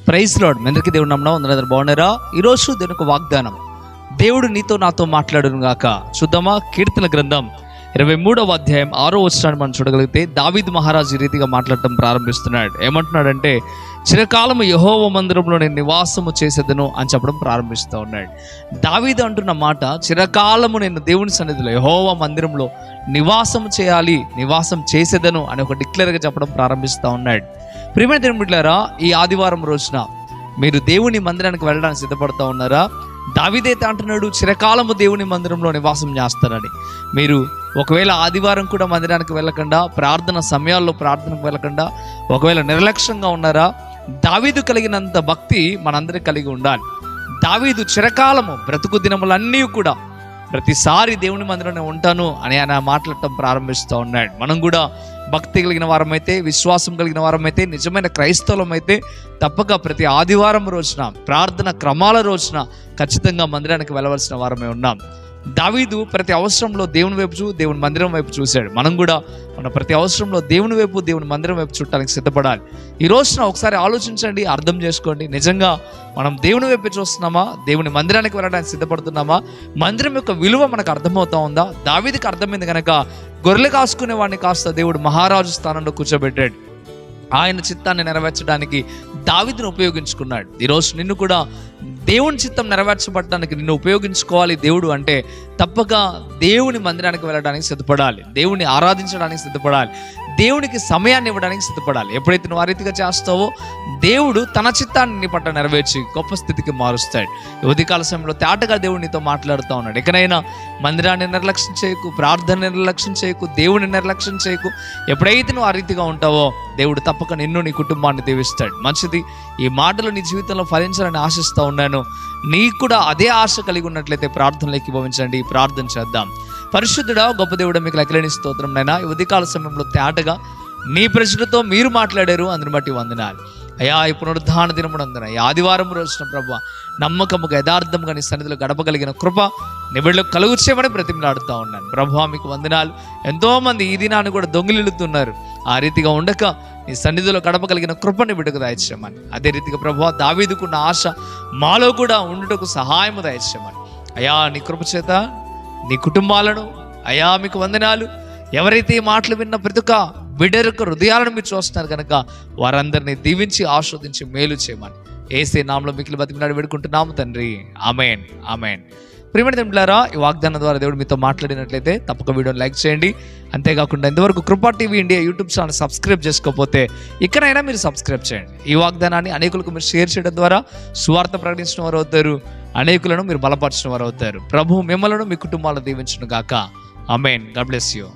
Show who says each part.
Speaker 1: Praise lord. మీ అందరికీ దేవుడు నామమున వందనాలు. బాగున్నారా? ఈరోజు దేవునికి వాగ్దానం, దేవుడు నీతో నాతో మాట్లాడును గాక. చూద్దామా? కీర్తన గ్రంథం 23వ అధ్యాయం 6వ వచనాన్ని మనం చూడగలిగితే దావీదు మహారాజు ఈ రీతిగా మాట్లాడటం ప్రారంభిస్తున్నాడు. ఏమంటున్నాడంటే, చిరకాలము యెహోవా మందిరంలో నేను నివాసము చేసేదను అని చెప్పడం ప్రారంభిస్తూ ఉన్నాడు. దావీదు అంటున్న మాట, చిరకాలము నేను దేవుని సన్నిధిలో యెహోవా మందిరంలో నివాసం చేయాలి, నివాసం చేసేదను అని ఒక డిక్లేర్గా చెప్పడం ప్రారంభిస్తూ ఉన్నాడు. ప్రియమైన దేవుని బిడ్డలారా, ఈ ఆదివారం రోజున మీరు దేవుని మందిరానికి వెళ్ళడానికి సిద్ధపడుతూ ఉన్నారా? దావీదైతే అంటున్నాడు, చిరకాలము దేవుని మందిరంలో నివాసం చేస్తానని. మీరు ఒకవేళ ఆదివారం కూడా మందిరానికి వెళ్ళకుండా, ప్రార్థన సమయాల్లో ప్రార్థనకు వెళ్ళకుండా ఒకవేళ నిర్లక్ష్యంగా ఉన్నారా? దావీదు కలిగినంత భక్తి మనందరికీ కలిగి ఉండాలి. దావీదు చిరకాలము బ్రతుకు దినములన్నీ కూడా ప్రతిసారి దేవుని మందిరంలో ఉంటాను అని ఆయన మాట్లాడటం ప్రారంభిస్తూ ఉన్నాడు. మనం కూడా భక్తి కలిగిన వారమైతే, విశ్వాసం కలిగిన వారమైతే, నిజమైన క్రైస్తవులమైతే తప్పక ప్రతి ఆదివారం రోజున, ప్రార్థన క్రమాల రోజున ఖచ్చితంగా మందిరానికి వెళ్ళవలసిన వారమే ఉన్నాం. దావీదు ప్రతి అవసరంలో దేవుని వైపు దేవుని మందిరం వైపు చూశాడు. మనం కూడా మన ప్రతి అవసరంలో దేవుని వైపు, దేవుని మందిరం వైపు చూడటానికి సిద్ధపడాలి. ఈ రోజున ఒకసారి ఆలోచించండి, అర్థం చేసుకోండి. నిజంగా మనం దేవుని వైపు చూస్తున్నామా? దేవుని మందిరానికి వెళ్ళడానికి సిద్ధపడుతున్నామా? మందిరం యొక్క విలువ మనకు అర్థమవుతా ఉందా? దావీదుకి అర్థమైంది కనుక గొర్రెలు కాసుకునే వాడిని కాస్త దేవుడు మహారాజు స్థానంలో కూర్చోబెట్టాడు. ఆయన చిత్తాన్ని నెరవేర్చడానికి దావీదును ఉపయోగించుకున్నాడు. ఈరోజు నిన్ను కూడా దేవుని చిత్తం నెరవేర్చబడటానికి నిన్ను ఉపయోగించుకోవాలి దేవుడు అంటే తప్పక దేవుని మందిరానికి వెళ్ళడానికి సిద్ధపడాలి, దేవుని ఆరాధించడానికి సిద్ధపడాలి, దేవునికి సమయాన్ని ఇవ్వడానికి సిద్ధపడాలి. ఎప్పుడైతే నువ్వు ఆ రీతిగా చేస్తావో దేవుడు తన చిత్తాన్ని నీ పట్ల నెరవేర్చి గొప్ప స్థితికి మారుస్తాడు. ఉదయకాల సమయంలో తేటగా దేవుడు నీతో మాట్లాడుతూ ఉన్నాడు. ఎక్కడైనా మందిరాన్ని నిర్లక్ష్యం చేయకు, ప్రార్థన నిర్లక్ష్యం చేయకు, దేవుని నిర్లక్ష్యం చేయకు. ఎప్పుడైతే నువ్వు ఆ రీతిగా ఉంటావో దేవుడు తప్పక నిన్ను, నీ కుటుంబాన్ని దీవిస్తాడు. మంచిది. ఈ మాటలు నీ జీవితంలో ఫలించాలని ఆశిస్తూ ఉన్నాను. నీకు కూడా అదే ఆశ కలిగి ఉన్నట్లయితే ప్రార్థనలోకి భవించండి. ప్రార్థన చేద్దాం. పరిశుద్ధుడా, గొప్ప దేవుడా, మీకు లెక్కలేని స్తోత్రం నైనా. ఈ ఉదయకాల సమయంలో తేటగా నీ ప్రజలతో మీరు మాట్లాడారు, అందుని బట్టి వందనాలు అయ్యా. ఈ పునరుద్ధాన దినమునందున ఈ ఆదివారం రోజున ప్రభువా, నమ్మకముగా యథార్థముగా నీ సన్నిధిలో గడపగలిగిన కృప నీ బిడ్డలకు కలుగు చేయమని బ్రతిమలాడుతూ ఉన్నాను ప్రభువా. మీకు వందనాలు. ఎంతోమంది ఈ దినాన్ని కూడా దొంగిలిస్తున్నారు. ఆ రీతిగా ఉండక నీ సన్నిధిలో గడపగలిగిన కృపని బిడ్డకు దయచేయమని. అదే రీతిగా ప్రభువా, దావీదుకున్న ఆశ మాలో కూడా ఉండుటకు సహాయము దయచేయమని అయ్యా. నీ కృప చేత నీ కుటుంబాలను అయ్యా మీకు వందనాలు. ఎవరైతే ఈ మాటలు విన్న ప్రతి ఒక్క బిడ్డ యొక్క హృదయాలను మీరు చూస్తున్నారు కనుక వారందరినీ దీవించి ఆస్వాదించి మేలు చేయమని యేసే నామములో మిక్కిలి బతిమలాడి వేడుకుంటున్నాము తండ్రి. ఆమేన్, ఆమేన్. ప్రియమైన దేవులారా, ఈ వాగ్దానం ద్వారా దేవుడు మీతో మాట్లాడినట్లయితే తప్పక వీడియోని లైక్ చేయండి. అంతేకాకుండా ఇంతవరకు కృపా TV India YouTube channel subscribe చేసుకోకపోతే ఇక్కడైనా మీరు సబ్స్క్రైబ్ చేయండి. ఈ వాగ్దానాన్ని అనేకులకు మీరు షేర్ చేయడం ద్వారా సువార్త ప్రకటించిన వారు అవుతారు, అనేకులను మీరు బలపరిచిన వారు అవుతారు. ప్రభు మిమ్మలను, మీ కుటుంబాలను దీవించును గాక. ఆమేన్. God bless you.